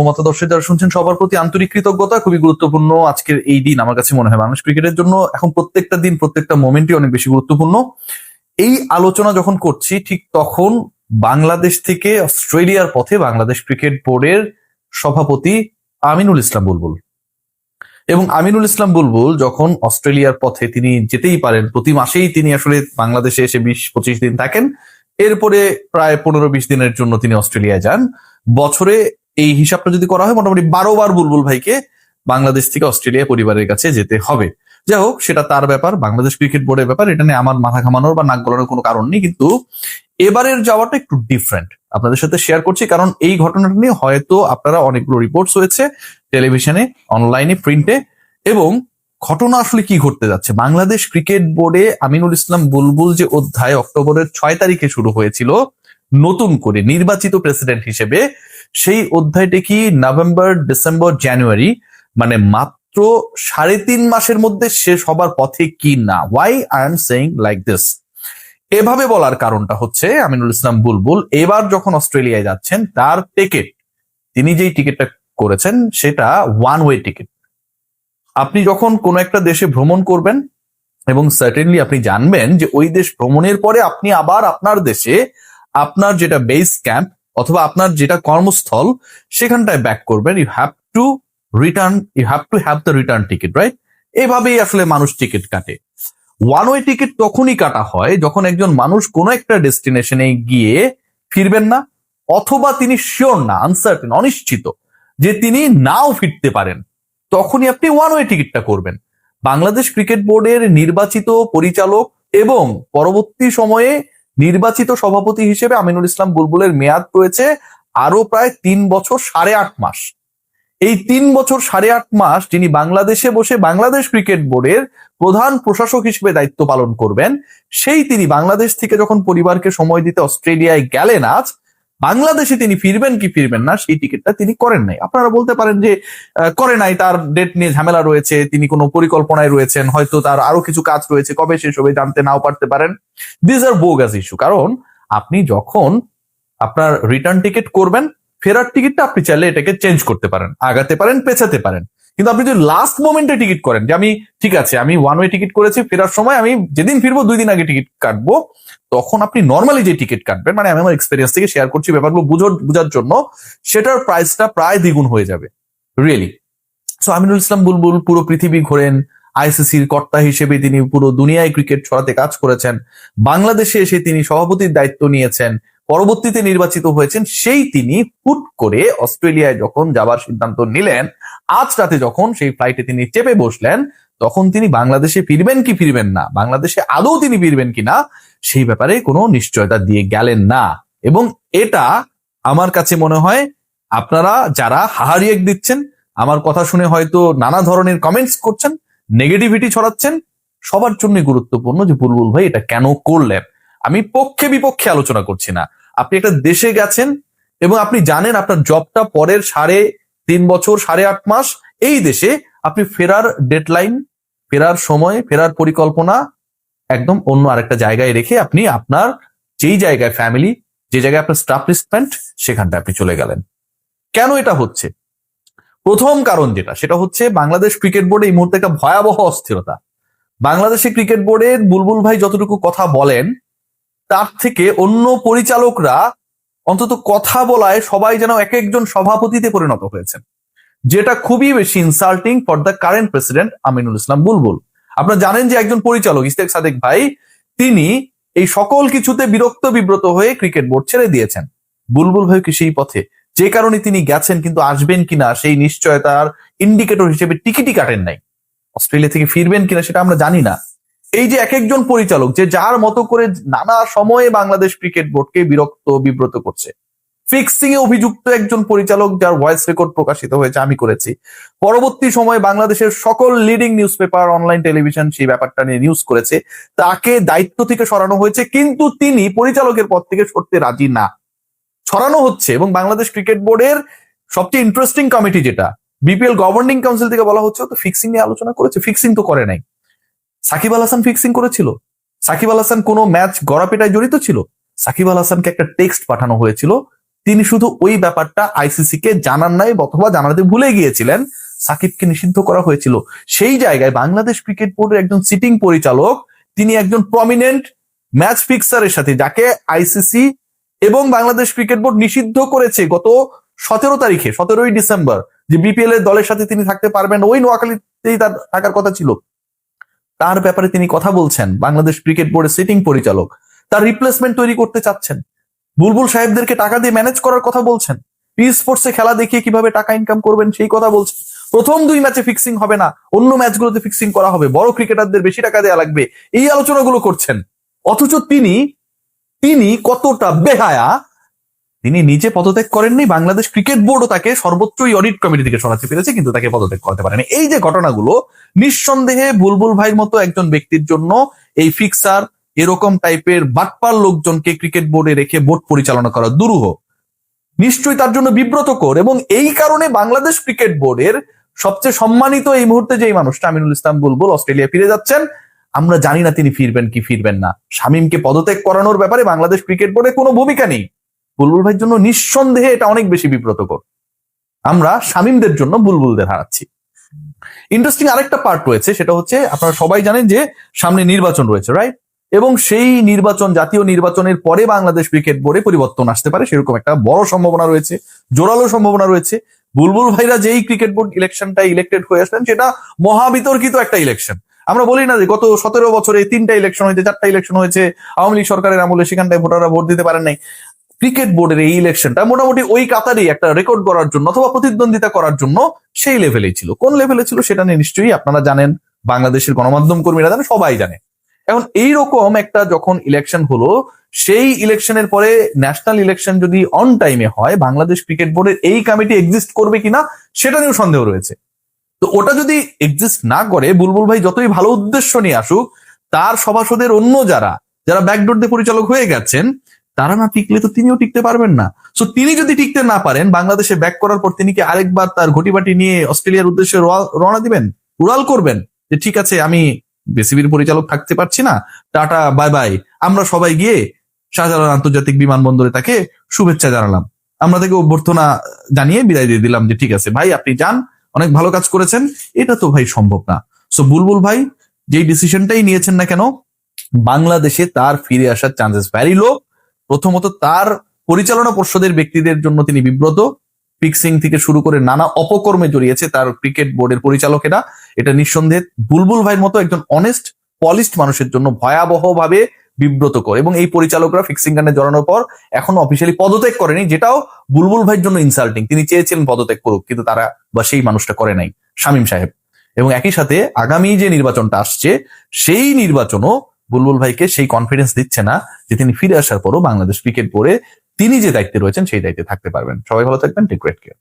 মতো দর্শক যারা শুনছেন সবার প্রতি আন্তরিক কৃতজ্ঞতা। খুবই গুরুত্বপূর্ণ আজকের এই দিন আমার কাছে মনে হয় বাংলাদেশ ক্রিকেটের জন্য। এখন প্রত্যেকটা দিন প্রত্যেকটা মোমেন্টই অনেক বেশি গুরুত্বপূর্ণ। এই আলোচনা যখন করছি ঠিক তখন বাংলাদেশ থেকে অস্ট্রেলিয়ার পথে বাংলাদেশ ক্রিকেট বোর্ডের সভাপতি আমিনুল ইসলাম বুলবুল। এবং আমিনুল ইসলাম বুলবুল যখন অস্ট্রেলিয়ার পথে তিনি যেতেই পারেন, প্রতি মাসেই তিনি আসলে বাংলাদেশে এসে 20-25 দিন থাকেন, এরপরে প্রায় 15-20 দিনের জন্য তিনি অস্ট্রেলিয়ায় যান। বছরে এই হিসাবটা যদি করা হয় মোটামুটি 12 বার বুলবুল ভাইকে বাংলাদেশ থেকে অস্ট্রেলিয়া পরিবারের কাছে যেতে হবে। যাই হোক, সেটা তার ব্যাপার, বাংলাদেশ ক্রিকেট বোর্ডের ব্যাপার, এটা নিয়ে আমার মাথা ঘামানোর বা নাক গলানোর কোনো কারণ নেই। কিন্তু এবারের যাওয়াটা একটু ডিফারেন্ট, আপনাদের সাথে শেয়ার করছি, কারণ এই ঘটনাটা নিয়ে হয়তো আপনারা অনেকগুলো রিপোর্টস হয়েছে টেলিভিশনে, অনলাইনে, প্রিন্টে। এবং ঘটনা আসলে কি ঘটতে যাচ্ছে, বাংলাদেশ ক্রিকেট বোর্ডে আমিনুল ইসলাম বুলবুল যে অধ্যায় অক্টোবরের 6 তারিখে শুরু হয়েছিল নতুন করে নির্বাচিত প্রেসিডেন্ট হিসেবে, সেই অধ্যায়টি কি নভেম্বর, ডিসেম্বর, জানুয়ারি, মানে মাত্র 3.5 মাসের মধ্যে শেষ হবার পথে কি না? Why I am saying like this? এভাবে বলার কারণটা হচ্ছে আমিনুল ইসলাম বুলবুল এবার যখন অস্ট্রেলিয়ায় যাচ্ছেন, তার টিকিট, তিনি যেই টিকিটটা করেছেন সেটা ওয়ান ওয়ে টিকিট। আপনি যখন কোনো একটা দেশে ভ্রমণ করবেন এবং সার্টেনলি আপনি জানবেন যে ওই দেশ ভ্রমণের পরে আপনি আবার আপনার দেশে আপনার যেটা বেস ক্যাম্প অথবা আপনার যেটা কর্মস্থল সেখানটায় ব্যাক করবেন, you have to have the return ticket, right? এভাবেই আসলে মানুষ টিকিট কাটে। ওয়ান ওয়ে টিকিট তখনই কাটা হয় যখন একজন মানুষ কোনো একটা ডেস্টিনেশনে গিয়ে ফিরবেন না, অথবা তিনি শিওর না, আনসার্টেন, অনিশ্চিত যে তিনি নাও ফিরতে পারেন, তখনই আপনি ওয়ান ওয়ে টিকিটটা করবেন। বাংলাদেশ ক্রিকেট বোর্ডের নির্বাচিত পরিচালক এবং পরবর্তী সময়ে নির্বাচিত সভাপতি হিসেবে আমিনুল ইসলাম বুলবুলের মেয়াদ রয়েছে আরো প্রায় 3 বছর 8.5 মাস। এই 3 বছর 8.5 মাস যিনি বাংলাদেশে বসে বাংলাদেশ ক্রিকেট বোর্ডের প্রধান প্রশাসক হিসেবে দায়িত্ব পালন করবেন, সেই তিনি বাংলাদেশ থেকে যখন পরিবারকে সময় দিতে অস্ট্রেলিয়ায় গেলেন, আজ বাংলাদেশে তিনি ফিরবেন কি ফিরবেন না সেই টিকিটটা তিনি করেন নাই। আপনারা বলতে পারেন যে করে নাই, তার ডেট নিয়ে ঝামেলা রয়েছে, তিনি কোনো পরিকল্পনায় রয়েছেন, হয়তো তার আরো কিছু কাজ রয়েছে, কবে শেষ হবে জানতে নাও পারতে পারেন। This are bogus issue. কারণ আপনি যখন আপনার রিটার্ন টিকিট করবেন, ফেরার টিকিটটা আপনি চাইলে এটাকে চেঞ্জ করতে পারেন, আগাতে পারেন, পেছাতে পারেন। কিন্তু আপনি যদি লাস্ট মোমেন্টে টিকিট করেন যে আমি ঠিক আছে আমি ওয়ান ওয়ে টিকিট করেছি, ফেরার সময় আমি যেদিন ফিরবো 2 দিন আগে টিকিট কাটবো, তখন আপনি নর্মালি যে টিকিট কাটবেন, মানে আমি আমার এক্সপেরিয়েন্স থেকে শেয়ার করছি ব্যাপারগুলো বোঝার জন্য, সেটার প্রাইসটা প্রায় দ্বিগুণ হয়ে যাবে রিয়েলি। সো আমিনুল ইসলাম বুলবুল পুরো পৃথিবী ঘোরেন, আইসিসির কর্তা হিসেবে তিনি পুরো দুনিয়ায় ক্রিকেট ছড়াতে কাজ করেছেন, বাংলাদেশে এসে তিনি সভাপতির দায়িত্ব নিয়েছেন, পরবর্তীতে নির্বাচিত হয়েছেন। সেই তিনি হুট করে অস্ট্রেলিয়ায় যখন যাবার সিদ্ধান্ত নিলেন, আজ রাতে যখন সেই ফ্লাইটে তিনি চেপে বসলেন, তখন তিনি বাংলাদেশে ফিরবেন কি ফিরবেন না, বাংলাদেশে আদৌ তিনি ফিরবেন কিনা, সেই ব্যাপারে কোনো নিশ্চয়তা দিয়ে গেলেন না। এবং এটা আমার কাছে মনে হয় আপনারা যারা হাহারিয়েক দিচ্ছেন, আমার কথা শুনে হয়তো নানা ধরনের কমেন্টস করছেন, নেগেটিভিটি ছড়াচ্ছেন, সবার জন্য গুরুত্বপূর্ণ যে বুলবুল ভাই এটা কেন করলেন। আমি পক্ষে বিপক্ষে আলোচনা করছি না। আপনি একটা দেশে গেছেন এবং আপনি জানেন আপনার জবটা পরের 3.5 বছর 8.5 মাস এই দেশে, আপনি ফেরার ডেডলাইন, ফেরার সময়, ফেরার পরিকল্পনা একদম অন্য আরেকটা জায়গায় রেখে আপনি আপনার যেই জায়গায় ফ্যামিলি, যে জায়গায় আপনার স্টাবলিশমেন্ট, সেখানটা আপনি চলে গেলেন। কেন এটা হচ্ছে? প্রথম কারণ যেটা, সেটা হচ্ছে বাংলাদেশ ক্রিকেট বোর্ডে এই মুহূর্তে একটা ভয়াবহ অস্থিরতা। বাংলাদেশে ক্রিকেট বোর্ডের বুলবুল ভাই যতটুকু কথা বলেন, তার থেকে অন্য পরিচালকরা অন্তত কথা বলায় সবাই যেন এক একজন সভাপতিতে পরিণত হয়েছেন, যেটা খুবই বেশি insulting for the current president Aminul Islam Bulbul. আপনারা জানেন যে একজন পরিচালক ইশতেক সাদেক ভাই, তিনি এই সকল কিছুতে বিরক্ত বিব্রত হয়ে ক্রিকেট বোর্ড ছেড়ে দিয়েছেন। বুলবুল ভাই কি সেই পথে? যে কারণে তিনি গেছেন, কিন্তু আসবেন কিনা সেই নিশ্চয়তার ইন্ডিকেটর হিসেবে টিকিটই কাটেন নাই। অস্ট্রেলিয়া থেকে ফিরবেন কিনা সেটা আমরা জানি না। এই যে এক একজন পরিচালক যে যার মতো করে নানা সময়ে বাংলাদেশ ক্রিকেট বোর্ডকে বিরক্ত বিব্রত করছে। ফিক্সিং এ অভিযুক্ত একজন পরিচালক, যার ভয়েস রেকর্ড প্রকাশিত হয়েছে, আমি করেছি। পরবর্তী সময়ে বাংলাদেশের সকল leading news paper, online television সেই ব্যাপারটা নিয়ে নিউজ করেছে। তাকে দায়িত্ব থেকে সরানো হয়েছে, কিন্তু তিনি পরিচালকের পদ থেকে সরতে রাজি না, সরানো হচ্ছে। এবং বাংলাদেশ ক্রিকেট বোর্ডের সবচেয়ে ইন্টারেস্টিং কমিটি, যেটা বিপিএল গভর্নিং কাউন্সিল থেকে বলা হচ্ছে, তো ফিক্সিং নিয়ে আলোচনা করেছে। ফিক্সিং তো করে নাই। সাকিব আল হাসান ফিক্সিং করেছিল? সাকিব আল হাসান কোনো ম্যাচ গড়াপেটায় জড়িত ছিল? সাকিব আল হাসানকে একটা টেক্সট পাঠানো হয়েছিল, তিনি শুধু ওই ব্যাপারটা আইসিসি কে জানান নাই অথবা জানাতে ভুলে গিয়েছিলেন। সাকিবকে নিষিদ্ধ করা হয়েছিল। সেই জায়গায় বাংলাদেশ ক্রিকেট বোর্ডের একজন সিটিং পরিচালক, তিনি একজন প্রমিনেন্ট ম্যাচ ফিক্সারের সাথে, যাকে আইসিসি এবং বাংলাদেশ ক্রিকেট বোর্ড নিষিদ্ধ করেছে গত 17ই ডিসেম্বর, যে বিপিএল এর দলের সাথে তিনি থাকতে পারবেন, ওই নোয়াখালীতেই তার থাকার কথা ছিল, তার ব্যাপারে তিনি কথা বলছেন। বাংলাদেশ ক্রিকেট বোর্ডের সিটিং পরিচালক তার রিপ্লেসমেন্ট তৈরি করতে চাচ্ছেন। বুলবুল সাহেবদেরকে টাকা দিয়ে ম্যানেজ করার কথা বলছেন। পি স্পোর্টসে খেলা দেখিয়ে কিভাবে টাকা ইনকাম করবেন সেই কথা বলছেন। প্রথম 2 ম্যাচে ফিক্সিং হবে না, অন্য ম্যাচগুলোতে ফিক্সিং করা হবে, বড় ক্রিকেটারদের বেশি টাকা দেওয়া লাগবে, এই আলোচনাগুলো করছেন। অথচ তিনি কতটা বেহায়া, তিনি নিজে পদত্যাগ করেননি, বাংলাদেশ ক্রিকেট বোর্ডও তাকে সর্বোচ্চ অডিট কমিটি থেকে সরাতে পেরেছে, কিন্তু তাকে পদত্যাগ করতে পারেনি। এই যে ঘটনাগুলো, নিঃসন্দেহে বুলবুল ভাইয়ের মতো একজন ব্যক্তির জন্য এই ফিক্সার, এরকম টাইপের বাটপার লোকজনকে ক্রিকেট বোর্ডে রেখে বোর্ড পরিচালনা করা দুরূহ, নিশ্চয়ই তার জন্য বিব্রতকর। এবং এই কারণে বাংলাদেশ ক্রিকেট বোর্ডের সবচেয়ে সম্মানিত এই মুহূর্তে যেই মানুষটা, আমিনুল ইসলাম বুলবুল, অস্ট্রেলিয়া ফিরে যাচ্ছেন। আমরা জানি না তিনি ফিরবেন কি ফিরবেন না। শামীমকে পদত্যাগ করানোর ব্যাপারে বাংলাদেশ ক্রিকেট বোর্ডে কোনো ভূমিকা নেই। বুলবুল ভাইয়ের জন্য নিঃসন্দেহে এটা অনেক বেশি বিব্রতকর। আমরা শামীমদের জন্য বুলবুলদের হারাচ্ছি। ইন্টারেস্টিং আরেকটা পার্ট রয়েছে, সেটা হচ্ছে আপনারা সবাই জানেন যে সামনে নির্বাচন রয়েছে, রাইট? এবং সেই নির্বাচন, জাতীয় নির্বাচনের পরে বাংলাদেশ ক্রিকেট বোর্ডে পরিবর্তন আসতে পারে, সেরকম একটা বড় সম্ভাবনা রয়েছে, জোরালো সম্ভাবনা রয়েছে। বুলবুল ভাইরা যেই ক্রিকেট বোর্ড ইলেকশনটা ইলেক্টেড হয়ে আসলেন, সেটা মহাবিতর্কিত একটা ইলেকশন। আমরা বলি না যে গত 17 বছরে 3টা ইলেকশন হয়েছে, 4টা ইলেকশন হয়েছে আওয়ামী লীগ সরকারের আমলে, সেখানটায় ভোটাররা ভোট দিতে পারেন নাই। ক্রিকেট বোর্ডের এই ইলেকশনটা মোটামুটি ওই কাতারেই একটা রেকর্ড করার জন্য অথবা প্রতিদ্বন্দ্বিতা করার জন্য সেই লেভেলেই ছিল। কোন লেভেলে ছিল সেটা নিয়ে নিশ্চয়ই আপনারা জানেন, বাংলাদেশের গণমাধ্যম কর্মীরা জানেন, সবাই জানে। এখন এইরকম একটা যখন ইলেকশন হলো, সেই ইলেকশনের পরে ন্যাশনাল ইলেকশন যদি অন টাইমে হয়, বাংলাদেশ ক্রিকেট বোর্ডের এই কমিটি এক্সিস্ট করবে কিনা সেটা নিয়েও সন্দেহ রয়েছে। তো ওটা যদি এক্সিস্ট না করে, বুলবুল ভাই যতই ভালো উদ্দেশ্য নিয়ে আসুক, তার সভাসদের অন্য যারা ব্যাকডোর দিয়ে পরিচালক হয়ে গেছেন, তারা না টিকলে তো তিনিও টিকতে পারবেন না। সো তিনি যদি টিকতে না পারেন, বাংলাদেশে ব্যাক করার পর তিনি কি আরেকবার তার ঘটিবাটি নিয়ে অস্ট্রেলিয়ার উদ্দেশ্যে রওনা দিবেন, উড়াল করবেন যে ঠিক আছে আমি বিসিবির পরিচালক থাকতে পারছি না, টাটা বাই বাই, আমরা সবাই গিয়ে শাহজালাল আন্তর্জাতিক বিমানবন্দরে তাকে শুভেচ্ছা জানালাম, আমরা তাকে অভ্যর্থনা জানিয়ে বিদায় দিয়ে দিলাম যে ঠিক আছে ভাই আপনি যান, অনেক ভালো কাজ করেছেন। এটা তো ভাই সম্ভব না। সো বুলবুল ভাই যেই ডিসিশনটাই নিয়েছেন না কেন, বাংলাদেশে তার ফিরে আসার চান্সেস ভ্যারি লো। প্রথমত তার পরিচালনা পর্ষদের ব্যক্তিদের জন্য তিনি বিব্রত, ফিক্সিং থেকে শুরু করে নানা অপকর্মে জড়িয়েছে তার ক্রিকেট বোর্ডের পরিচালকেরা। এটা নিঃসন্দেহে বুলবুল ভাইয়ের মতো একজন অনেস্ট পলিশড মানুষের জন্য ভয়াবহভাবে বিব্রতকর। এবং এই পরিচালকরা ফিক্সিং কাণ্ডে জড়ানোর পর এখনো অফিসিয়ালি পদত্যাগ করেনি, যেটাও বুলবুল ভাইয়ের জন্য ইনসাল্টিং। তিনি চেয়েছিলেন পদত্যাগ করুক, কিন্তু তারা বা সেই মানুষটা করে নাই, শামীম সাহেব। এবং একই সাথে আগামী যে নির্বাচনটা আসছে, সেই নির্বাচনও বুলবুল ভাইকে সেই কনফিডেন্স দিচ্ছে না যে তিনি ফিরে আসার পরও বাংলাদেশ ক্রিকেট বোর্ডে তিনি যে দায়িত্বে রয়েছেন সেই দায়িত্বে থাকতে পারবেন। সবাই ভালো থাকবেন, টেক গ্রেট কেয়ার।